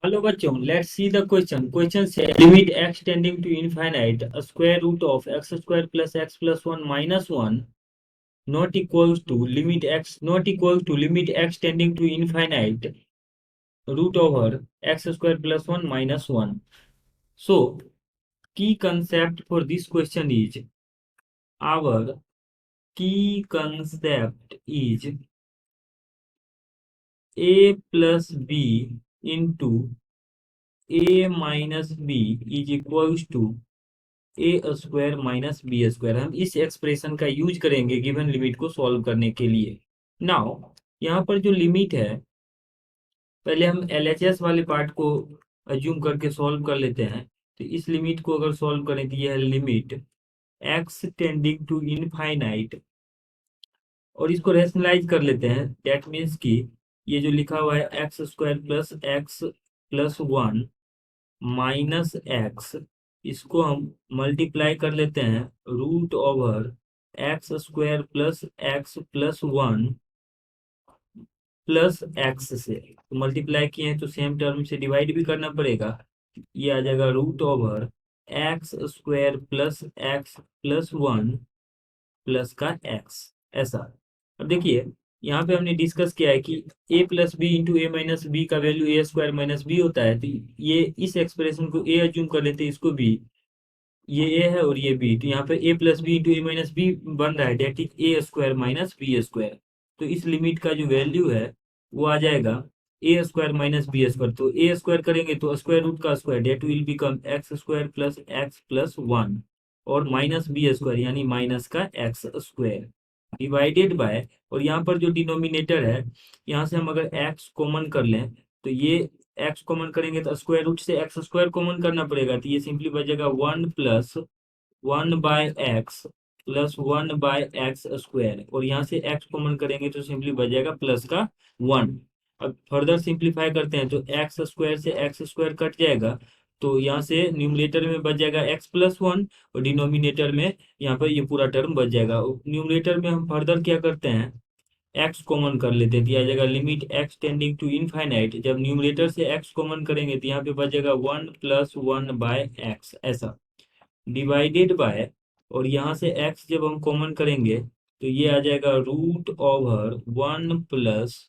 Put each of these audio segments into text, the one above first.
Hello bachon, let's see the question. Question says limit x tending to infinite, a square root of x square plus x plus 1 minus 1 not equals to limit x tending to infinite root over x square plus 1 minus 1. So, key concept for this question is our key concept is a plus b into a minus b is equals to A square minus B square. हम इस expression का use करेंगे given limit को solve करने के लिए। Now यहाँ पर जो लिमिट है, पहले हम एलएचएस वाले पार्ट को अज्यूम करके सॉल्व कर लेते हैं। तो इस लिमिट को अगर सॉल्व करें तो यह है limit x tending to infinite, और इसको रेशनलाइज कर लेते हैं। दैट मीन्स कि ये जो लिखा हुआ है x square plus 1 minus x, इसको हम मल्टीप्लाई कर लेते हैं root over x square plus x plus 1 plus x से। तो मल्टीप्लाई किए हैं तो सेम टर्म से डिवाइड भी करना पड़ेगा। ये आ जाएगा root over x square plus x plus 1 plus का एक्स, ऐसा। अब देखिए यहाँ पे हमने डिस्कस किया है कि a plus B into A minus B का value A square minus B होता है। तो ये इस एक्सप्रेशन को a अज्यूम कर लेते हैं, इसको b, ये ए है और ये बी। तो यहाँ पे A plus B into A minus B बन रहा है, that is A square minus B square. तो इस लिमिट का जो वैल्यू है वो आ जाएगा A square minus B square. तो ए स्क्वायर करेंगे तो स्क्वायर रूट का square, that will become x square plus x plus 1 और माइनस बी स्क्वायर यानी माइनस का एक्स स्क्वायर डिवाइडेड बाय, और यहाँ पर जो डिनोमिनेटर है यहाँ से हम अगर एक्स कॉमन कर लें तो ये एक्स कॉमन करेंगे तो स्क्वायर रूट से एक्स स्क्वायर कॉमन करना पड़ेगा। तो ये सिंपली बचेगा 1 plus 1 by x plus 1 by x square, और यहाँ से एक्स कॉमन करेंगे तो सिंपली बच जाएगा प्लस का 1। अब फर्दर सिंप्लीफाई करते हैं तो एक्स स्क्वायर से एक्स स्क्वायर कट जाएगा, तो यहाँ से न्यूमरेटर में बच जाएगा एक्स प्लस 1 और डिनोमिनेटर में यहाँ पर ये पूरा टर्म बच जाएगा। न्यूमरेटर में हम फर्दर क्या करते हैं, एक्स कॉमन कर लेते हैं। दिया जाएगा limit x tending to infinite, जब न्यूमरेटर से एक्स कॉमन करेंगे तो यहाँ पे बचेगा 1 प्लस 1 बाय एक्स, ऐसा डिवाइडेड बाय, और यहाँ से x जब हम कॉमन करेंगे तो ये आ जाएगा root over 1 plus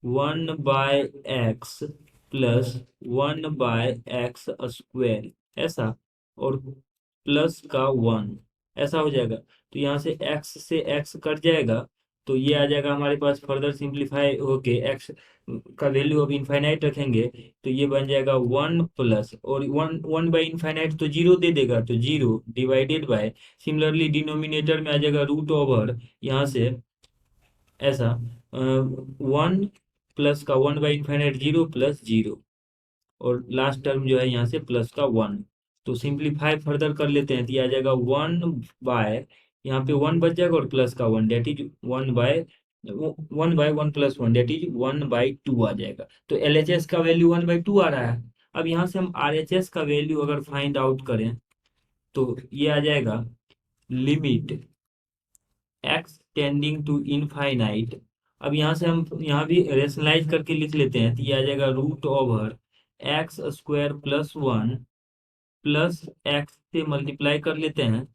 1 by x plus 1 by x square, ऐसा, और प्लस का 1, ऐसा हो जाएगा। तो यहाँ से x से x कट जाएगा, तो ये आ जाएगा हमारे पास। फर्दर सिंप्लीफाई होके x का वैल्यू अब इनफाइनाइट रखेंगे तो ये बन जाएगा 1 प्लस, और 1 बाई इनफाइनाइट तो जीरो दे देगा, तो zero divided by, similarly denominator में आ जाएगा रूट ओवर यहाँ से ऐसा 1 प्लस का 1 by infinite zero plus zero, और लास्ट टर्म जो है यहाँ से प्लस का 1। तो सिंप्लीफाई फर्दर कर लेते हैं तो ये आ जाएगा 1 बाय, यहाँ पे 1 बच जाएगा और प्लस का 1, that is 1 plus 1, that is 1/2 आ जाएगा। तो एलएचएस का वैल्यू 1/2 आ रहा है। अब यहाँ से हम आरएचएस का वैल्यू अगर फाइंड आउट करें तो ये आ जाएगा limit x tending to infinite. अब यहाँ से हम यहाँ भी रेशनलाइज करके लिख लेते हैं तो ये आ जाएगा root over x square plus 1 plus x से मल्टीप्लाई कर लेते हैं।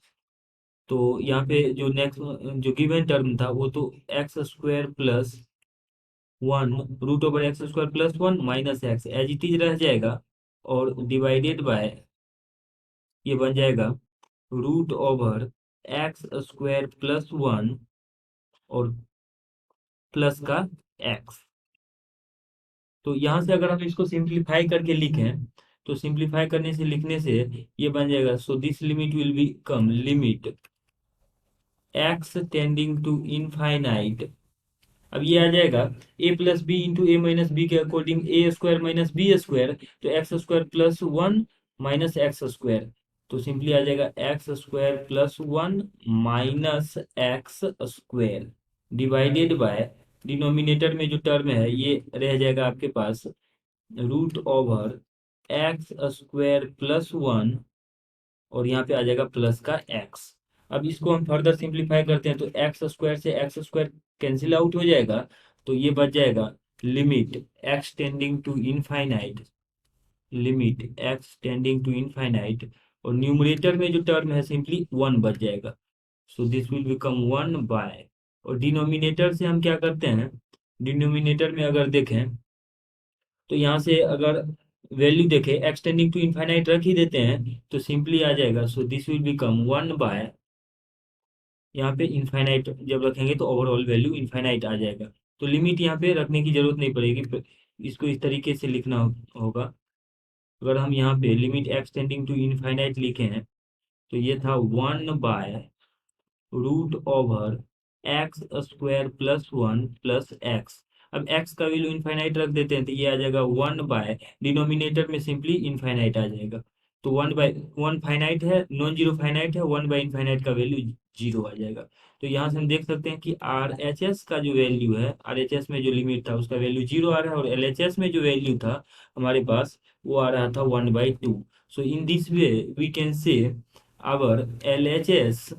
तो यहाँ पे जो नेक्स्ट जो गिवन टर्म था वो तो x square plus 1 root over x square plus 1 minus x as it is रह जाएगा, और डिवाइडेड बाय ये बन जाएगा root over x square plus 1 और प्लस का एक्स। तो यहाँ से अगर हम इसको सिंप्लीफाई करके लिखें तो सिंप्लीफाई करने से लिखने से ये बन जाएगा, so this limit will become limit x tending to infinite. अब ये आ जाएगा a plus B into A minus b के according a square minus B square, तो x square plus 1 minus x square, तो सिंपली आ जाएगा x square plus 1 minus x square divided by, denominator में जो टर्म है ये रह जाएगा आपके पास root over x square plus 1, और यहाँ पे आ जाएगा प्लस का एक्स। अब इसको हम फर्दर सिंप्लीफाई करते हैं तो एक्स स्क्वायर से एक्स स्क्वायर कैंसिल आउट हो जाएगा, तो ये बच जाएगा limit x tending to infinite limit x tending to infinite, और न्यूमरेटर में जो टर्म है सिंपली 1 बच जाएगा, so this will become 1 by, और डिनोमिनेटर से हम क्या करते हैं, डिनोमिनेटर में अगर देखें तो यहाँ से अगर वैल्यू देखें एक्स टेंडिंग टू इनफाइनाइट रख ही देते हैं तो सिंपली आ जाएगा, so this will become 1 by, यहाँ पे इनफाइनाइट जब रखेंगे तो ओवरऑल वैल्यू इनफाइनाइट आ जाएगा, तो लिमिट यहाँ पे रखने की जरूरत नहीं पड़ेगी, इसको इस तरीके से लिखना होगा। अगर हम यहाँ पे limit x tending to infinite लिखे हैं तो ये था 1 by root over x square plus 1 plus x. अब एक्स का वैल्यू इनफाइनाइट रख देते हैं तो ये आ जाएगा 1 बाय, डिनोमिनेटर में सिंपली इनफाइनाइट आ जाएगा, तो 1 बाय 1 फाइनाइट है, नॉन जीरो फाइनाइट है, 1 बाय इनफाइनाइट का वैल्यू जीरो आ जाएगा। तो यहाँ से हम देख सकते हैं कि आर एच एस का जो वैल्यू है, आर एच एस में जो लिमिट था उसका वैल्यू जीरो आ रहा है, और एल एच एस में जो वैल्यू था हमारे पास वो आ रहा था 1/2। So in this way we can say our L H S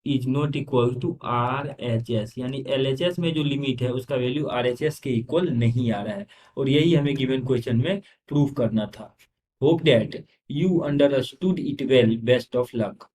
is not equal to R H S, यानी एल एच एस में जो लिमिट है उसका वैल्यू आर एच एस के इक्वल नहीं आ रहा है, और यही हमें गिवन क्वेश्चन में प्रूव करना था। Hope that you understood it well, best of luck.